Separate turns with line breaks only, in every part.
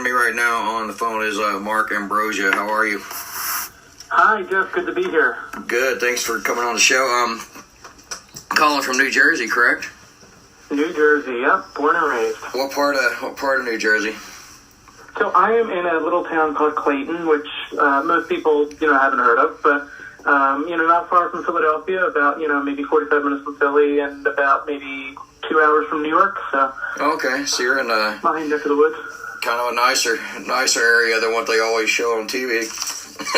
joining me right now on the phone is Marc Ambrosia. How are you?
Hi, Jeff. Good to be here.
Good. Thanks for coming on the show. Calling from New Jersey, correct?
New Jersey, yep. Born and raised.
What part of New Jersey?
So I am in a little town called Clayton, which most people, haven't heard of, but not far from Philadelphia, about, maybe 45 minutes from Philly, and about maybe 2 hours from New York. So
okay, so you're in
my neck of the woods.
Kind of a nicer area than what they always show on TV.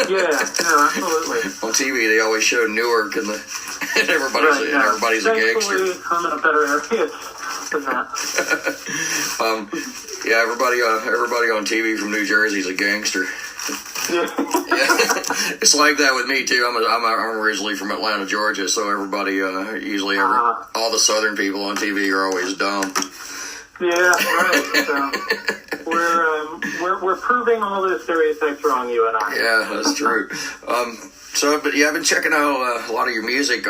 Yeah, absolutely.
On TV, they always show Newark and everybody's a gangster.
Thankfully, I'm in a better area than that.
Everybody on TV from New Jersey is a gangster.
Yeah.
It's like that with me too. I'm originally from Atlanta, Georgia, so everybody all the Southern people on TV are always dumb.
Yeah, right. So we're proving all those stereotypes wrong, you and I.
Yeah, that's true. But I've been checking out a lot of your music.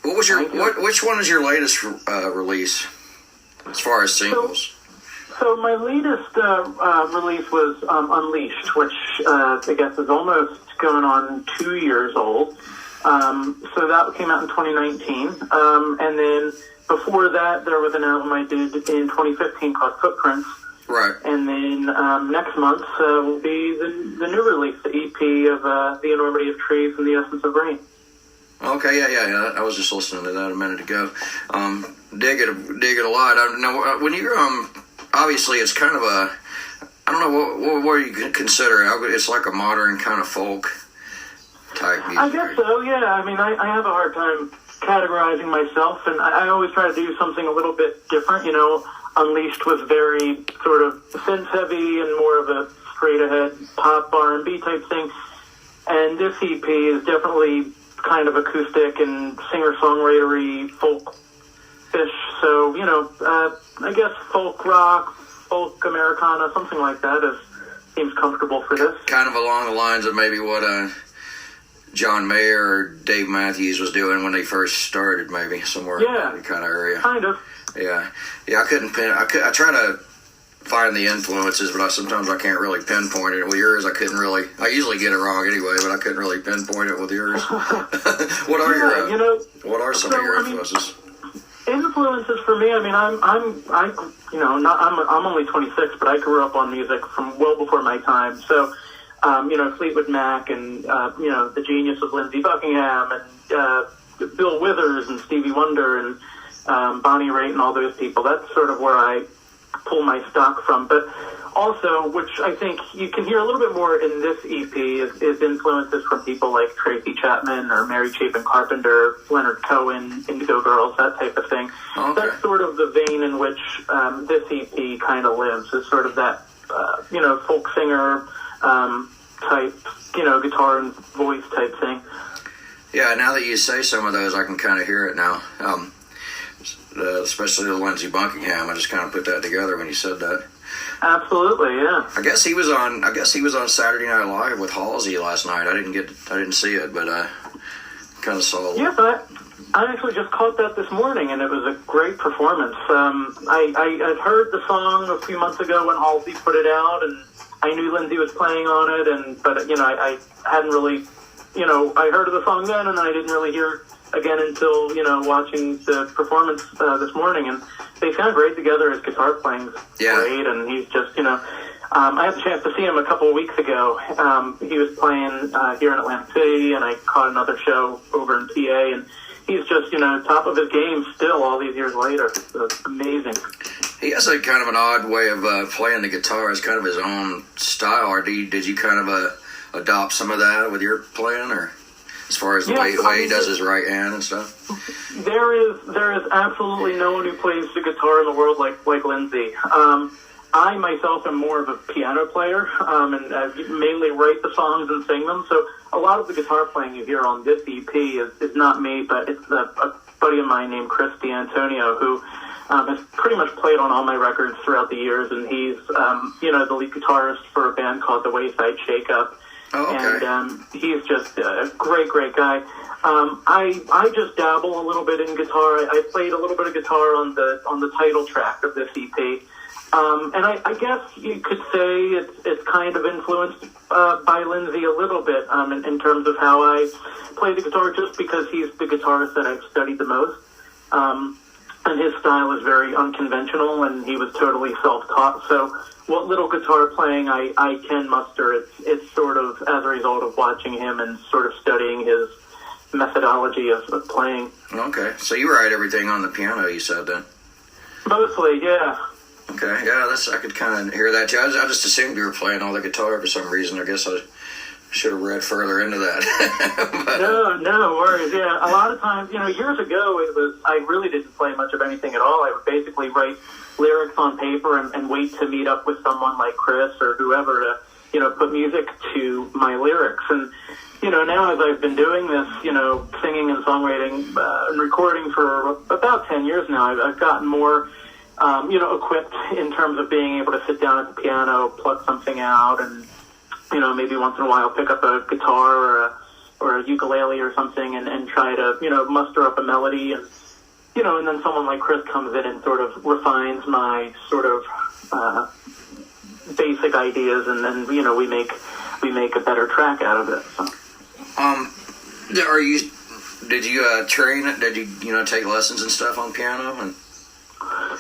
Which one is your latest release as far as singles?
So my latest release was Unleashed, which I guess is almost going on 2 years old. So that came out in 2019. And then before that, there was an album I did in 2015 called Footprints.
Right. And
then next month will be the new release, the EP of The Enormity of Trees and the Essence of Rain.
Okay, yeah. I was just listening to that a minute ago. Dig it a lot. Now, when you're obviously it's kind of I don't know what you consider it. It's like a modern kind of folk type music.
I guess so. Yeah. I mean, I have a hard time categorizing myself, and I always try to do something a little bit different. Unleashed was very sort of synth heavy and more of a straight ahead pop R&B type thing, and this EP is definitely kind of acoustic and singer-songwritery folk-ish. So I guess folk rock, folk Americana, something like that seems comfortable for this. Kind
of along the lines of maybe what John Mayer or Dave Matthews was doing when they first started, maybe somewhere in that kind of area.
Kind of.
Yeah. I couldn't pin. I try to find the influences, but sometimes I can't really pinpoint it. With yours, I couldn't really. I usually get it wrong anyway, but I couldn't really pinpoint it with yours. What are What are some of your influences?
Influences for me. I mean, I'm only 26, but I grew up on music from well before my time. So, Fleetwood Mac and the genius of Lindsey Buckingham and Bill Withers and Stevie Wonder and Bonnie Raitt and all those people. That's sort of where I pull my stock from. But also, which I think you can hear a little bit more in this EP, is influences from people like Tracy Chapman or Mary Chapin Carpenter, Leonard Cohen, Indigo Girls, that type of thing.
Okay.
That's sort of the vein in which this EP kind of lives, is sort of that, folk singer type, guitar and voice type thing.
Yeah, now that you say some of those, I can kind of hear it now. Especially the Lindsey Buckingham. I just kind of put that together when you said that.
Absolutely, yeah.
I guess he was on Saturday Night Live with Halsey last night. I didn't see it, but kind of saw it.
Yeah, but I actually just caught that this morning, and it was a great performance. I had heard the song a few months ago when Halsey put it out, and I knew Lindsey was playing on it, but I hadn't really, I heard of the song then, and then I didn't really hear again until watching the performance this morning, and they sound great together. His guitar playing's great, and he's just I had the chance to see him a couple of weeks ago. He was playing here in Atlantic City, and I caught another show over in PA, and he's just top of his game still all these years later. It's amazing.
He has a kind of an odd way of playing the guitar. It's kind of his own style. Or did you kind of adopt some of that with your playing, or as far as the way he does his right hand and stuff?
There is absolutely no one who plays the guitar in the world like Lindsey. I myself am more of a piano player, and mainly write the songs and sing them. So a lot of the guitar playing you hear on this EP is not me, but it's a buddy of mine named Chris D'Antonio, who has pretty much played on all my records throughout the years, and he's the lead guitarist for a band called the Wayside Shakeup.
Oh, okay.
And he's just a great guy. I just dabble a little bit in guitar. I played a little bit of guitar on the title track of this EP. And I guess you could say it's kind of influenced by Lindsey a little bit in terms of how I play the guitar, just because he's the guitarist that I've studied the most. And his style is very unconventional, and he was totally self-taught. So what little guitar playing I can muster, it's sort of as a result of watching him and sort of studying his methodology of playing.
Okay, so you write everything on the piano, you said then?
Mostly, yeah.
Okay, yeah, I could kind of hear that too. I just assumed you were playing all the guitar for some reason. I guess I should have read further into that. But,
no worries. Yeah, a lot of times, years ago, I really didn't play much of anything at all. I would basically write lyrics on paper and wait to meet up with someone like Chris or whoever to, put music to my lyrics. And, now as I've been doing this, singing and songwriting and recording for about 10 years now, I've gotten more, equipped in terms of being able to sit down at the piano, pluck something out, and, maybe once in a while pick up a guitar or a ukulele or something and try to, muster up a melody. And, and then someone like Chris comes in and sort of refines my sort of basic ideas, and then, we make a better track out of it. So.
Did you train? Did you take lessons and stuff on piano? And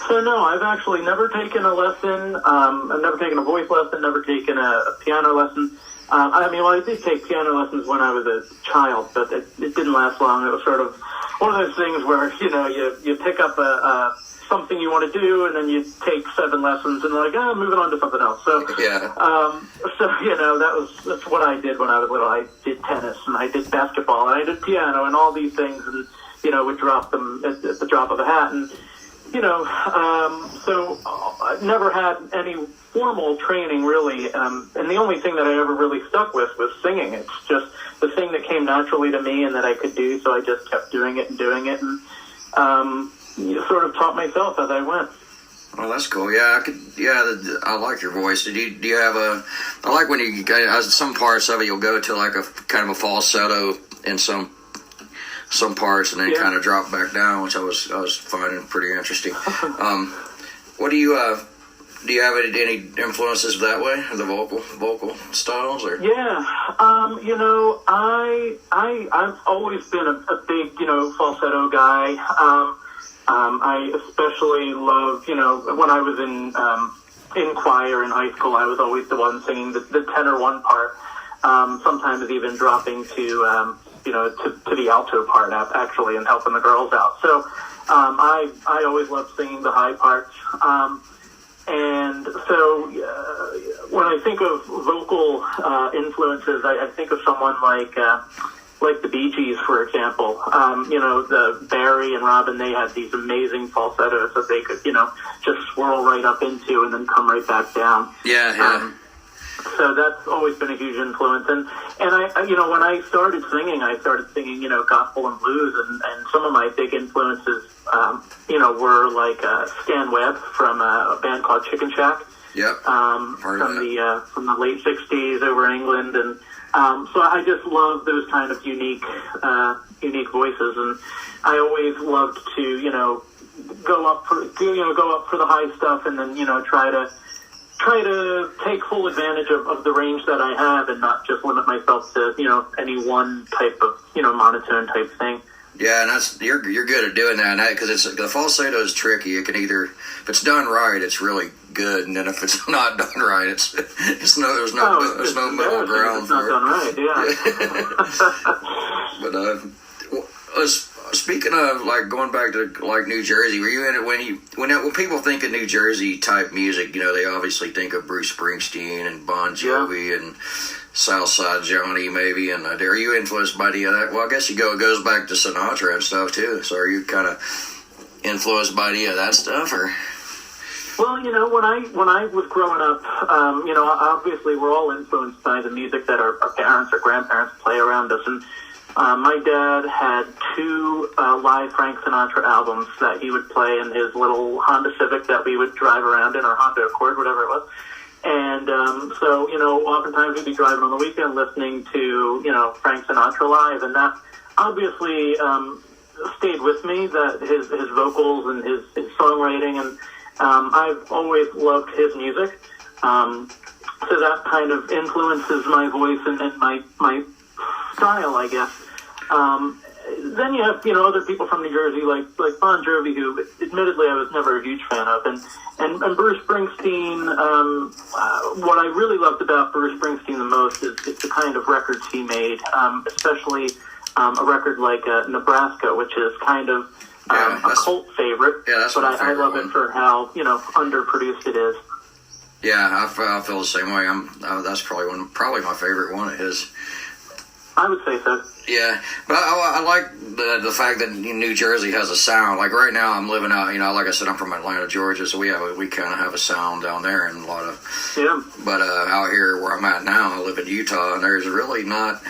so no, I've actually never taken a lesson. I've never taken a voice lesson. Never taken a piano lesson. I did take piano lessons when I was a child, but it didn't last long. It was sort of one of those things where you pick up something you want to do, and then you take 7 lessons, and moving on to something else. So
yeah.
That's what I did when I was little. I did tennis, and I did basketball, and I did piano, and all these things, and would drop them at the drop of a hat, and so I never had any formal training really, and the only thing that I ever really stuck with was singing. It's just the thing that came naturally to me and that I could do, so I just kept doing it, and sort of taught myself as I went.
Well, that's cool. Yeah, I like your voice. Do you have I like when you some parts of it you'll go to like a kind of a falsetto in some parts, and then kind of drop back down, which I was finding pretty interesting. What do you have any influences that way, the vocal styles, or?
Yeah, I've always been a big falsetto guy. I especially love when I was in choir in high school, I was always the one singing the tenor one part. Sometimes even dropping to the alto part actually, and helping the girls out. So I always loved singing the high parts. And so when I think of vocal influences, I think of someone like the Bee Gees, for example. The Barry and Robin, they had these amazing falsettos that they could, just swirl right up into and then come right back down.
Yeah.
So that's always been a huge influence. And I when I started singing gospel and blues, and some of my big influences, were like Stan Webb from a band called Chicken Shack.
Yep.
From the late 60s over in England. And so I just love those kind of unique voices. And I always loved to, go up for the high stuff, and then, try to take full advantage of the range that I have, and not just limit myself to, any one type of, monotone type thing.
Yeah, and you're good at doing that, because the falsetto is tricky. It can either, if it's done right, it's really good, and then if it's not done right, there's no middle ground.
It's not done right, yeah.
But speaking of like going back to like New Jersey, were you in it when people think of New Jersey type music? They obviously think of Bruce Springsteen and Bon Jovi and Southside Johnny maybe. And are you influenced by any of that? Well, I guess it goes back to Sinatra and stuff too. So are you kind of influenced by any of that stuff, or?
Well, when I was growing up, obviously we're all influenced by the music that our parents or grandparents play around us, and my dad had 2 live Frank Sinatra albums that he would play in his little Honda Civic that we would drive around in, or Honda Accord, whatever it was. And so, oftentimes we'd be driving on the weekend listening to, Frank Sinatra live, and that obviously stayed with me, that his vocals and his songwriting, I've always loved his music. So that kind of influences my voice and my style, I guess. Then you have, other people from New Jersey, like Bon Jovi, who admittedly I was never a huge fan of. And Bruce Springsteen, what I really loved about Bruce Springsteen the most is the kind of records he made, especially a record like Nebraska, which is kind of a cult favorite.
Yeah, that's
but
my favorite
I love
one.
it for how, underproduced it is.
Yeah, I feel the same way. That's probably my favorite one of his.
I would say so.
Yeah, but I like the fact that New Jersey has a sound. Like right now, I'm living out. Like I said, I'm from Atlanta, Georgia, so we kind of have a sound down there, and a lot of.
Yeah.
But out here where I'm at now, I live in Utah, and there's really not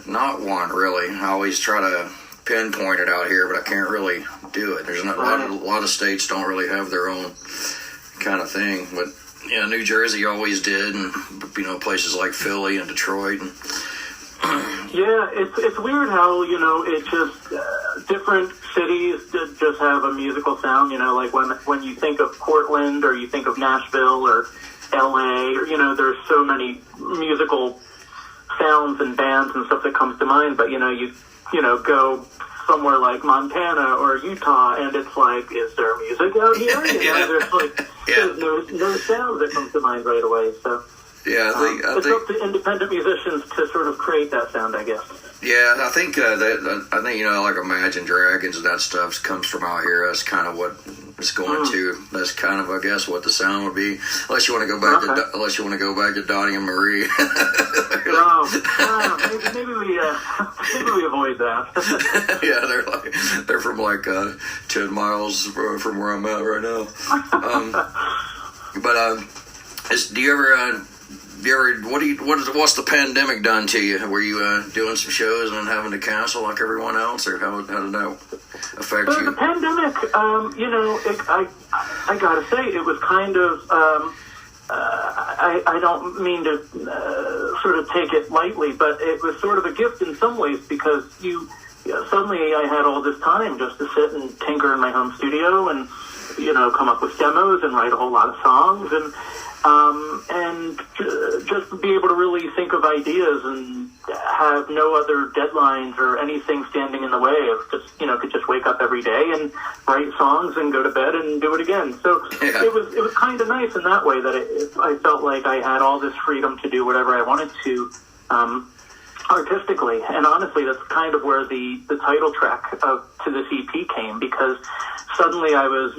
one really. I always try to pinpoint it out here, but I can't really do it. There's not a lot of states don't really have their own kind of thing, but New Jersey always did, and places like Philly and Detroit. And,
yeah, it's weird how it just different cities just have a musical sound. Like when you think of Portland or you think of Nashville or L.A. or there's so many musical sounds and bands and stuff that comes to mind. But you go somewhere like Montana or Utah, and it's like, is there music out here? There's there's no sound that comes to mind right away. So.
Yeah,
it's up to independent musicians to sort of create that sound, I guess.
Yeah, I think like Imagine Dragons and that stuff comes from out here. That's kind of what it's going to. That's kind of, I guess, what the sound would be. Unless you want to go back to Donnie and Marie.
Maybe we avoid that.
Yeah, they're from 10 miles from where I'm at right now. What's the pandemic done to you? Were you doing some shows and having to cancel like everyone else, or how did that affect you?
The pandemic, I gotta say, it was kind of. I don't mean to sort of take it lightly, but it was sort of a gift in some ways because suddenly I had all this time just to sit and tinker in my home studio and come up with demos and write a whole lot of songs and just be able to really think of ideas and have no other deadlines or anything standing in the way of just, could just wake up every day and write songs and go to bed and do it again. So it was kind of nice in that way that I felt like I had all this freedom to do whatever I wanted to, artistically. And honestly, that's kind of where the title track to this EP came, because suddenly I was,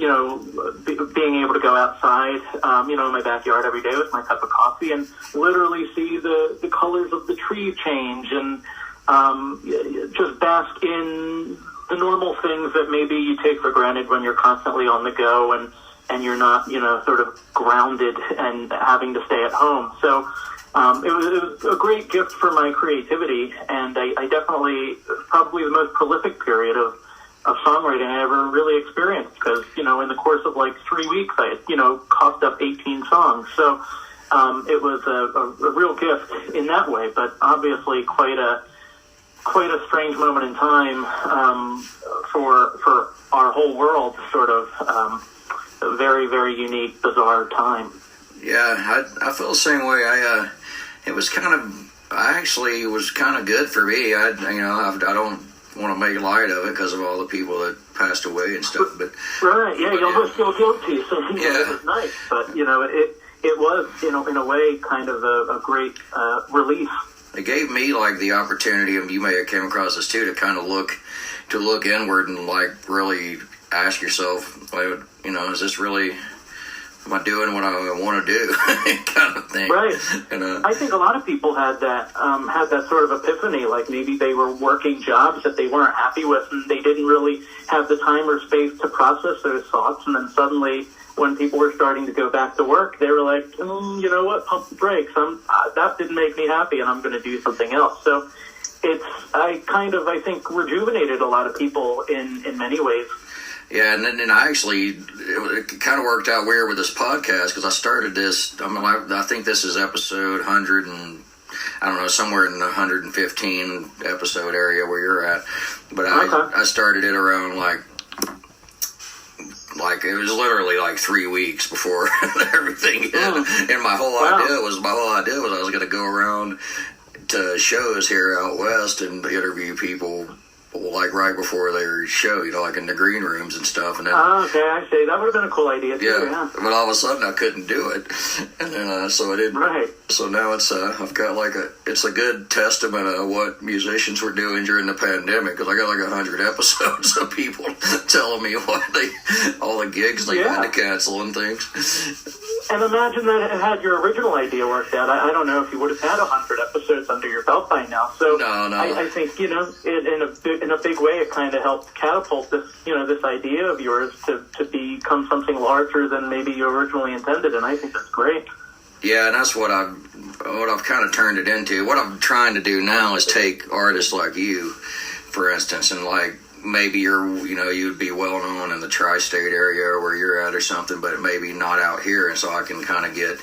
being able to go outside, in my backyard every day with my cup of coffee and literally see the colors of the tree change and just bask in the normal things that maybe you take for granted when you're constantly on the go and you're not, sort of grounded and having to stay at home. So it was a great gift for my creativity, and I definitely, probably the most prolific period of songwriting I ever really experienced, because, in the course of 3 weeks, I had, coughed up 18 songs. So it was a real gift in that way, but obviously quite a strange moment in time for our whole world, sort of a very, very unique, bizarre time.
Yeah, I feel the same way. It was it was kind of good for me. I don't want to make light of it because of all the people that passed away and stuff. But
you almost feel guilty. So it was nice, but it was in a way kind of a great relief.
It gave me the opportunity, and you may have came across this too, to kind of look inward and really ask yourself, is this really? Am I doing what I want to do, kind of thing? Right. And,
I think a lot of people had that sort of epiphany. Like maybe they were working jobs that they weren't happy with, and they didn't really have the time or space to process those thoughts. And then suddenly, when people were starting to go back to work, they were like, you know what? Pump the brakes. That didn't make me happy, and I'm going to do something else. So I think rejuvenated a lot of people in many ways.
Yeah, and then it kind of worked out weird with this podcast because I started this. I think this is episode 100 and I don't know, somewhere in the 115 episode area where you're at. But I started it around like it was literally like 3 weeks before everything hit. And my whole idea was I was going to go around to shows here out west and interview people like right before their show, like in the green rooms and stuff. And then,
okay, I see. That would have been a cool idea too. Yeah.
But all of a sudden I couldn't do it, and then so I didn't.
Right.
So now it's I've got it's a good testament of what musicians were doing during the pandemic, because I got like 100 episodes of people telling me all the gigs they had to cancel and things.
And imagine that it had your original idea worked out. I don't know if you would have had 100 episodes under your belt by now. So
no.
I think in a big way it kind of helped catapult this this idea of yours to become something larger than maybe you originally intended. And I think that's great.
Yeah, and that's what I've kind of turned it into. What I'm trying to do now is take artists like you, for instance, and like maybe you'd be well known in the tri-state area where you're at or something, but maybe not out here, and so I can kind of get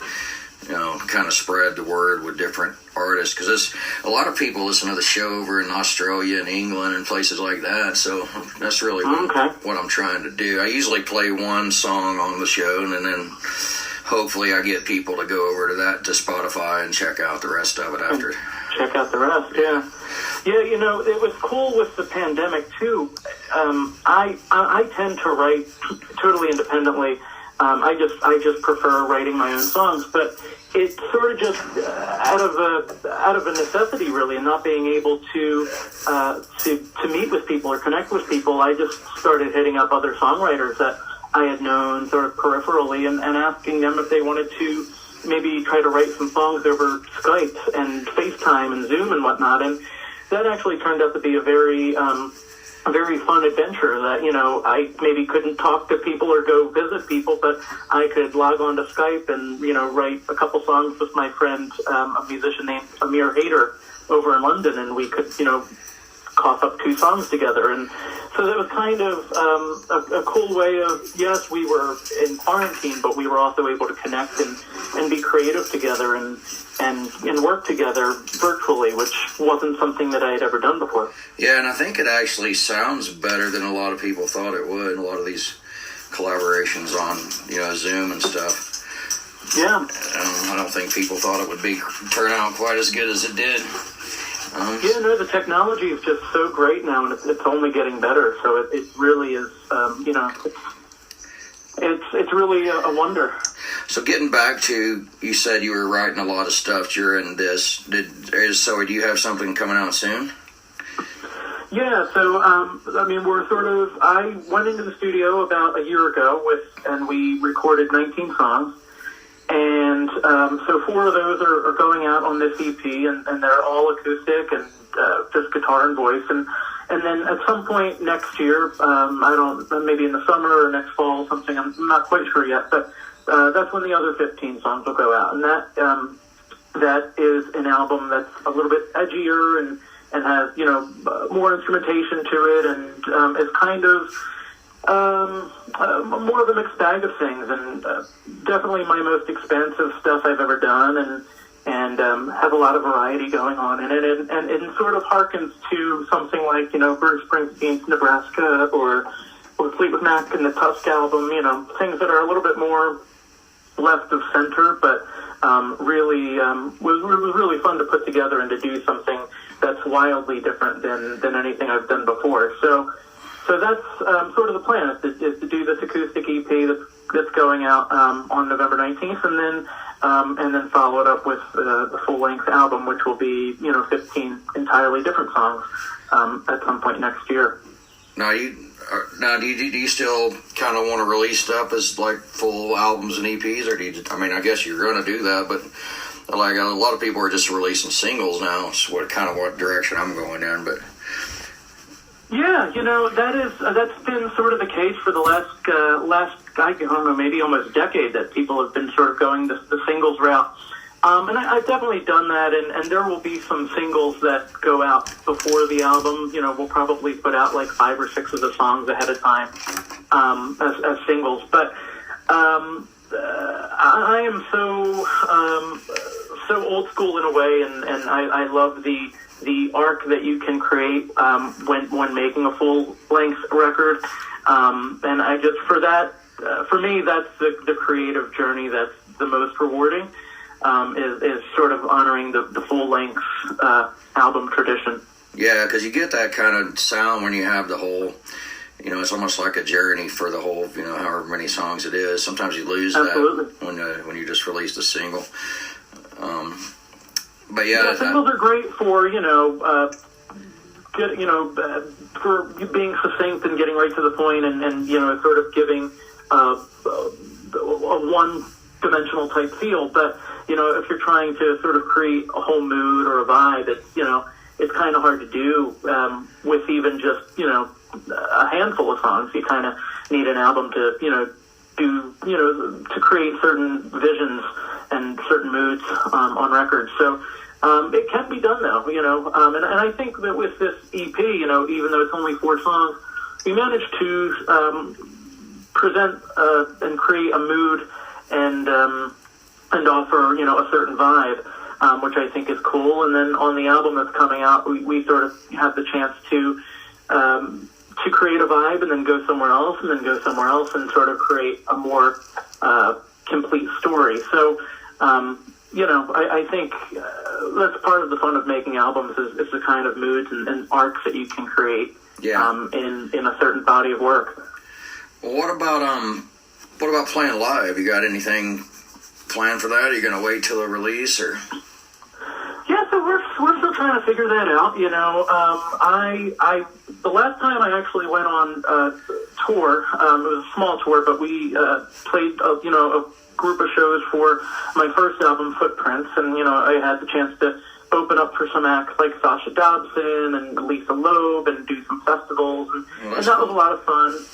kind of spread the word with different artists, because a lot of people listen to the show over in Australia and England and places like that, so that's really what I'm trying to do. I usually play one song on the show, and then hopefully I get people to go over to Spotify and check out the rest of it after.
Check out the rest, yeah. Yeah, it was cool with the pandemic too. I tend to write totally independently. I just prefer writing my own songs, but it's sort of just out of a necessity, really, and not being able to meet with people or connect with people. I just started hitting up other songwriters that I had known sort of peripherally and asking them if they wanted to maybe try to write some songs over Skype and FaceTime and Zoom and whatnot. And that actually turned out to be a very fun adventure that, I maybe couldn't talk to people or go visit people, but I could log on to Skype and, write a couple songs with my friend, a musician named Amir Hader over in London, and we could, cough up 2 songs together. And so that was kind of a cool way of, yes, we were in quarantine, but we were also able to connect and be creative together and work together virtually, which wasn't something that I had ever done before.
Yeah, and I think it actually sounds better than a lot of people thought it would, a lot of these collaborations on, Zoom and stuff.
Yeah.
I don't think people thought it would turn out quite as good as it did.
The technology is just so great now, and it's only getting better. So it really is, it's really a wonder.
So getting back to, you said you were writing a lot of stuff during this. Do you have something coming out soon?
Yeah, so, I went into the studio about a year ago and we recorded 19 songs. And so 4 of those are going out on this EP, and they're all acoustic and just guitar and voice. And then at some point next year, maybe in the summer or next fall, something, I'm not quite sure yet, but that's when the other 15 songs will go out. And that is an album that's a little bit edgier and has, more instrumentation to it, and is kind of more of a mixed bag of things, and definitely my most expansive stuff I've ever done, and have a lot of variety going on in it, and it sort of harkens to something like, Bruce Springsteen's Nebraska or Fleetwood Mac and the Tusk album, things that are a little bit more left of center, but really was really fun to put together and to do something that's wildly different than anything I've done before. So that's sort of the plan, is to do this acoustic EP that's going out on November 19th, and then follow it up with the full-length album, which will be 15 entirely different songs at some point next year.
Now, do you still kind of want to release stuff as like full albums and EPs, or I guess you're going to do that, but like a lot of people are just releasing singles now. It's what direction I'm going in, but.
Yeah, that's been sort of the case for the last I don't know, maybe almost decade, that people have been sort of going the singles route. And I've definitely done that, and there will be some singles that go out before the album. We'll probably put out like 5 or 6 of the songs ahead of time as singles. But I am so old school in a way, and I love the arc that you can create when making a full length record, and I just, for that for me, that's the creative journey that's the most rewarding. Is sort of honoring the full length album tradition.
Yeah, because you get that kind of sound when you have the whole. It's almost like a journey for the whole. However many songs it is. Sometimes you lose
Absolutely.
that when you just released a single. But yeah,
singles are great for for you being succinct and getting right to the point, and sort of giving a one-dimensional type feel. But if you're trying to sort of create a whole mood or a vibe, it's kind of hard to do with even just a handful of songs. You kind of need an album to to create certain visions and certain moods on records. So it can be done though, and I think that with this EP, even though it's only 4 songs, we managed to present and create a mood and offer a certain vibe, which I think is cool. And then on the album that's coming out, we sort of have the chance to create a vibe and then go somewhere else and then go somewhere else and sort of create a more complete story. So I think that's part of the fun of making albums is the kind of moods and arcs that you can create in a certain body of work.
Well, what about playing live? You got anything planned for that? Are you going to wait till the release or?
Yeah, so we're still trying to figure that out. I the last time I actually went on tour, it was a small tour, but we played a group of shows for my first album, Footprints, and I had the chance to open up for some acts like Sasha Dobson and Lisa Loeb and do some festivals, and that was a lot of fun.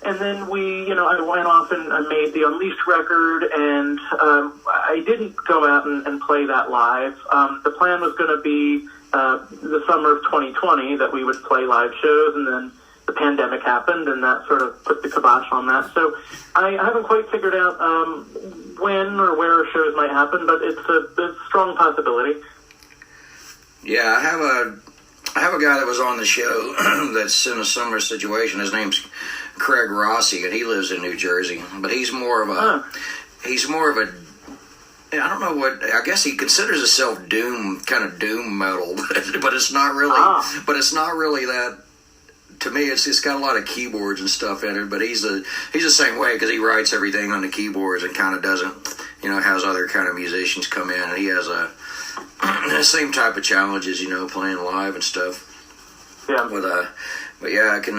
And then I went off and I made the Unleashed record, and I didn't go out and play that live. The plan was going to be the summer of 2020 that we would play live shows, and then the pandemic happened, and that sort of put the kibosh on that. So I haven't quite figured out when or where shows might happen, but it's a strong possibility.
Yeah, I have a guy that was on the show that's in a similar situation. His name's Craig Rossi, and he lives in New Jersey. But he's more of a I don't know what, I guess he considers himself doom metal, but it's not really. But it's not really that. To me, it's got a lot of keyboards and stuff in it. But he's the same way because he writes everything on the keyboards and kind of doesn't, has other kind of musicians come in, and he has the same type of challenges, playing live and stuff.
Yeah.
But yeah, I can.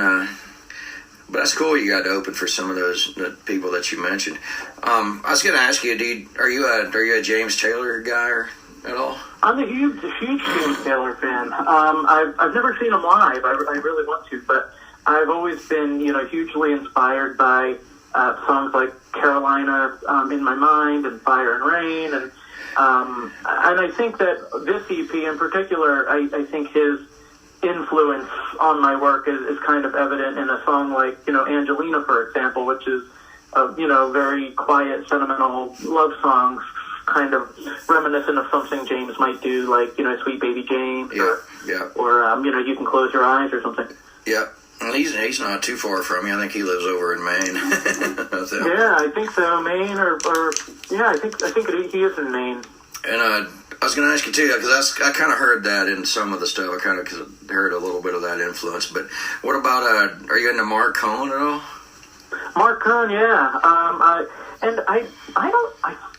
But that's cool. You got to open for some of those people that you mentioned. I was going to ask you, are you a James Taylor guy at all?
I'm a huge James Taylor fan. I've never seen him live. I really want to, but I've always been hugely inspired by songs like Carolina in My Mind and Fire and Rain, and I think that this EP in particular, I think his influence on my work is kind of evident in a song like Angelina, for example, which is a very quiet, sentimental love song, kind of reminiscent of something James might do, like Sweet Baby James, or You Can Close Your Eyes or something.
Yeah. Well, he's not too far from me. I think he lives over in Maine.
Yeah, I think so. Maine, or yeah, I think he is in Maine.
And I was going to ask you too, because I kind of heard that in some of the stuff. I kind of heard a little bit of that influence. But what about? Are you into Mark Cohn at all?
Mark Cohn, yeah.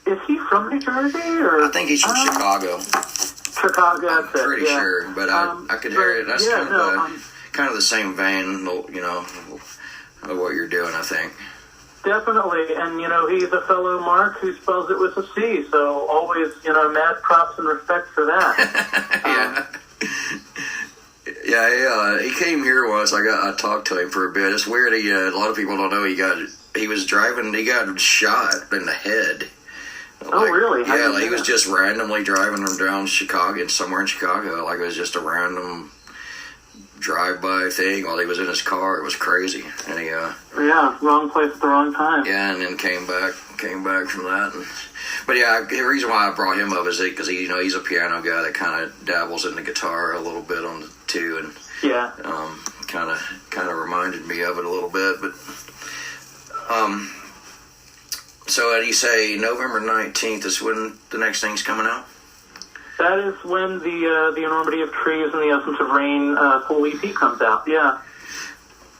Is he from New Jersey or?
I think he's from Chicago.
Chicago,
I'm pretty sure, but I could hear it. That's kind of the same vein, of what you're doing, I think.
Definitely, and he's a fellow Mark who spells it with a C, so always mad props and respect for that.
Yeah, he came here once. I talked to him for a bit. It's weird. A lot of people don't know he got shot in the head.
Oh, really?
Yeah, he was just randomly driving around Chicago, somewhere in Chicago. Like it was just a random drive-by thing while he was in his car. It was crazy. And he
wrong place at the wrong time.
Yeah, and then came back from that. But yeah, the reason why I brought him up is because he's a piano guy that kind of dabbles in the guitar a little bit on the too, and kind of reminded me of it a little bit. But So you say November 19th is when the next thing's coming out?
That is when the Enormity of Trees and the Essence of Rain full EP comes out. Yeah.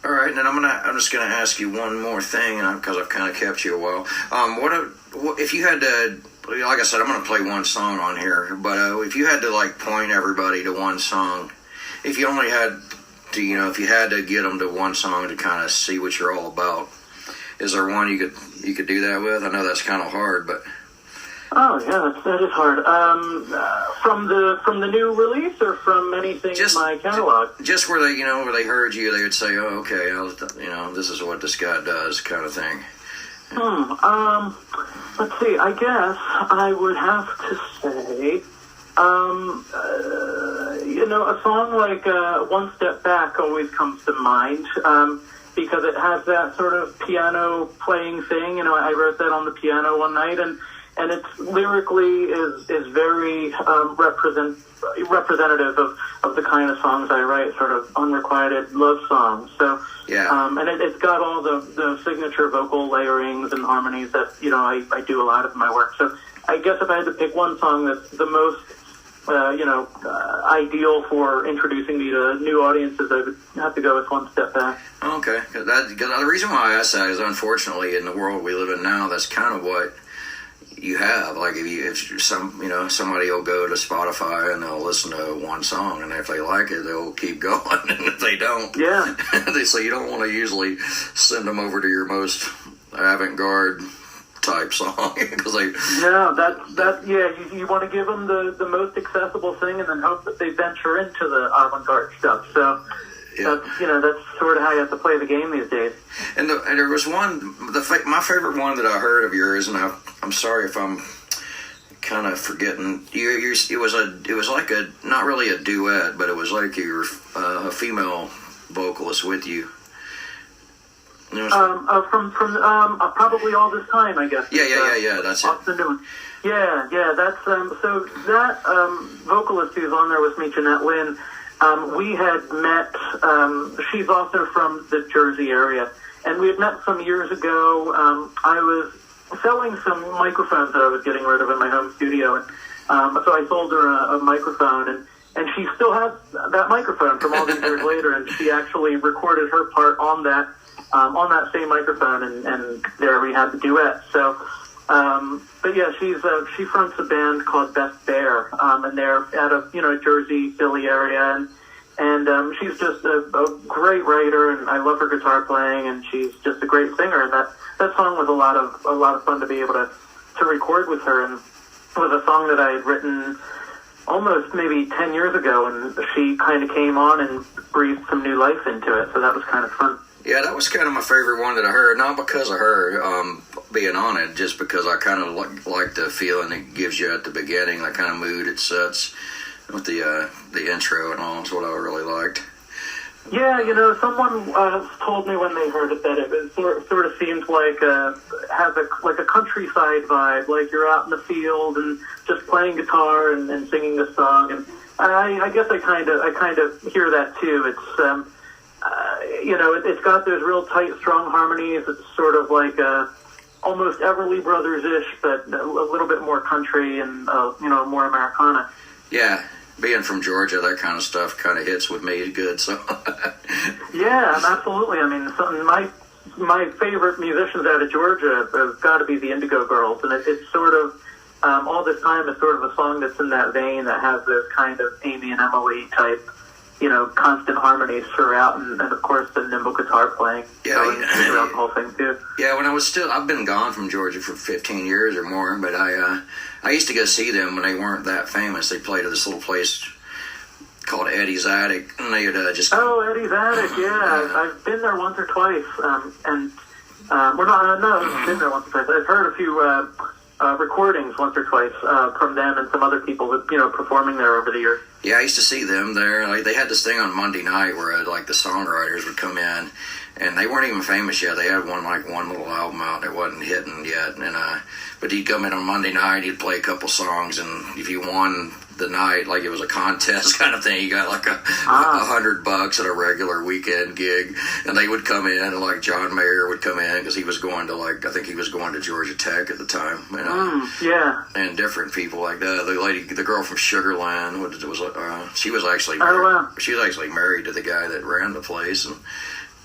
All right, and I'm just gonna ask you one more thing, because I've kind of kept you a while. What if you had to? Like I said, I'm gonna play one song on here, but if you had to like point everybody to one song, if you only had to, if you had to get them to one song to kind of see what you're all about, is there one you could do that with? I know that's kind of hard, but.
Oh yeah, that is hard. From the new release or from anything in my catalog?
Just where they heard you, they would say, "Oh, okay, this is what this guy does," kind of thing.
Let's see. I guess I would have to say, a song like "One Step Back" always comes to mind. Because it has that sort of piano playing thing. I wrote that on the piano one night, and it's lyrically is very representative of the kind of songs I write, sort of unrequited love songs. So
yeah,
and it's got all the signature vocal layerings and harmonies that I do a lot of my work. So I guess if I had to pick one song that's the most ideal for introducing me to new audiences, I would have to go with One Step Back.
Okay, because the reason why I ask that is, unfortunately, in the world we live in now, that's kind of what you have. Like if somebody will go to Spotify and they'll listen to one song, and if they like it, they'll keep going, and if they don't,
yeah,
so you don't want to usually send them over to your most avant-garde type song because you want to give them the most accessible thing and then hope that they venture into the avant-garde stuff. So yeah. That's sort of how you have to play the game these days. And there was one, my favorite one that I heard of yours, and I'm sorry if I'm kind of forgetting. It was like not really a duet, but it was like you were a female vocalist with you.
From probably All This Time, I guess.
Yeah. That's it.
The new one. Yeah. That's so that vocalist who's on there with me, Jeanette Lynn. We had met. She's also from the Jersey area, and we had met some years ago. I was selling some microphones that I was getting rid of in my home studio, and so I sold her a microphone, and she still has that microphone from all these years later, and she actually recorded her part on that same microphone, and there we had the duet. So, but yeah, she fronts a band called Best Bear, and they're out of Jersey, Philly area, and she's just a great writer, and I love her guitar playing, and she's just a great singer, and that song was a lot of fun to be able to record with her, and it was a song that I had written almost maybe 10 years ago, and she kind of came on and breathed some new life into it, so that was kind of fun.
Yeah, that was kind of my favorite one that I heard, not because of her being on it, just because I kind of like the feeling it gives you at the beginning, that kind of mood it sets with the intro and all. Is what I really liked.
Yeah, someone told me when they heard it that it was sort of seems like has a countryside vibe, like you're out in the field and just playing guitar and singing this song, and I guess I kind of hear that too. It's it's got those real tight, strong harmonies. It's sort of like almost Everly Brothers-ish, but a little bit more country and more Americana.
Yeah, being from Georgia, that kind of stuff kind of hits with me good. So
yeah, absolutely. I mean, my favorite musicians out of Georgia have got to be the Indigo Girls, and it's sort of All This Time is sort of a song that's in that vein that has this kind of Amy and Emily type. Constant harmonies throughout, and of course the nimble guitar playing. Throughout the whole thing too. Yeah,
I've been gone from Georgia for 15 years or more, but I used to go see them when they weren't that famous. They played at this little place called Eddie's Attic, and they would just.
Oh, Eddie's Attic, yeah. I've been there once or twice, and I've been there once or twice. I've heard a few recordings once or twice from them and some other people that performing there over the years.
Yeah, I used to see them there. Like they had this thing on Monday night where the songwriters would come in, and they weren't even famous yet. They had one little album out. It wasn't hitting yet, and but he'd come in on Monday night. He'd play a couple songs, and if you won the night like it was a contest kind of thing. You got like $100 at a regular weekend gig, and they would come in, and like John Mayer would come in because he was going to I think he was going to Georgia Tech at the time. You know?
Yeah.
And different people like that. The girl from Sugarland she was actually married, she was actually married to the guy that ran the place, and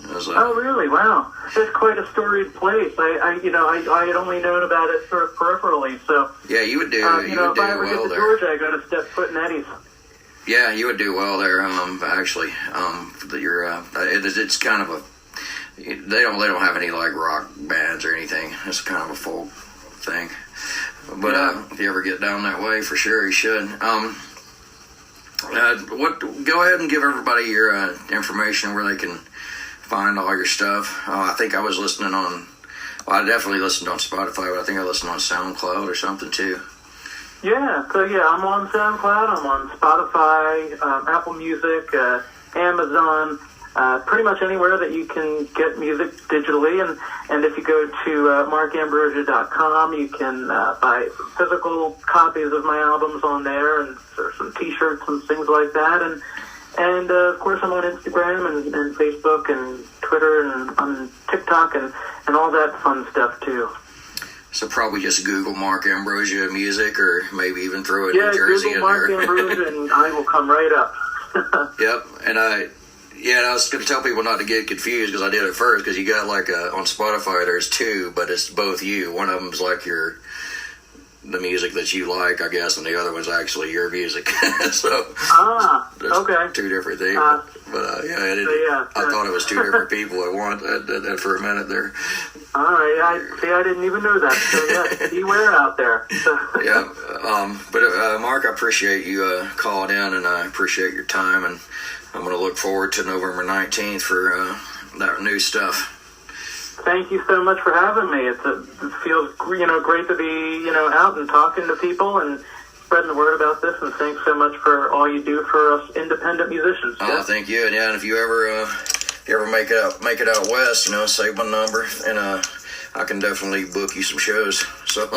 it was,
oh, really? Wow. It's quite a storied place. I had only known about it sort of peripherally. So
yeah, you would do.
If I ever get to Georgia, I got to step foot in Eddie's.
Yeah, you would do well there. Actually, it's kind of a they don't have any like rock bands or anything. It's kind of a folk thing. But if you ever get down that way, for sure you should. Go ahead and give everybody your information where they can find all your stuff. I think I was listening on. Well, I definitely listened on Spotify, but I think I listened on SoundCloud or something too.
Yeah, so I'm on SoundCloud, I'm on Spotify, Apple Music, Amazon, pretty much anywhere that you can get music digitally. And if you go to marcambrosia.com, you can buy physical copies of my albums on there, and there's some T-shirts and things like that. And of course, I'm on Instagram and Facebook and Twitter and on TikTok and all that fun stuff too.
So probably just Google Marc Ambrosia music, or maybe even throw a New Jersey in there.
Yeah, Google Marc Ambrosia, and I will come right up.
Yep, and I was going to tell people not to get confused because I did it first, because you got like on Spotify there's two, but it's both you. One of them's like the music that you like, I guess, and the other one's actually your music. So
okay,
two different things. I thought it was two different people at once for a minute there.
All right, I didn't even know that. So yeah, beware out there.
Yeah, but Mark, I appreciate you calling in, and I appreciate your time, and I'm going to look forward to November 19th for that new stuff.
Thank you so much for having me. It feels great to be out and talking to people and spreading the word about this. And thanks so much for all you do for us independent musicians.
Oh, thank you. And if you ever make it out west, save my number, and I can definitely book you some shows. So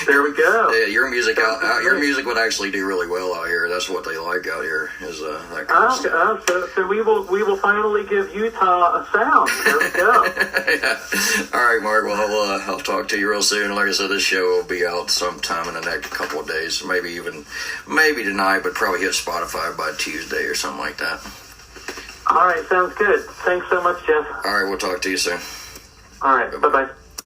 there we go.
Yeah, your music your music would actually do really well out here. That's what they like out here is that kind of stuff.
So we will finally give Utah a sound. There we go.
Yeah. All right, Mark. Well, I'll talk to you real soon. Like I said, this show will be out sometime in the next couple of days. Maybe tonight, but probably hit Spotify by Tuesday or something like that.
All right, sounds good. Thanks so much, Jeff.
All right, we'll talk to you soon.
All right, bye-bye.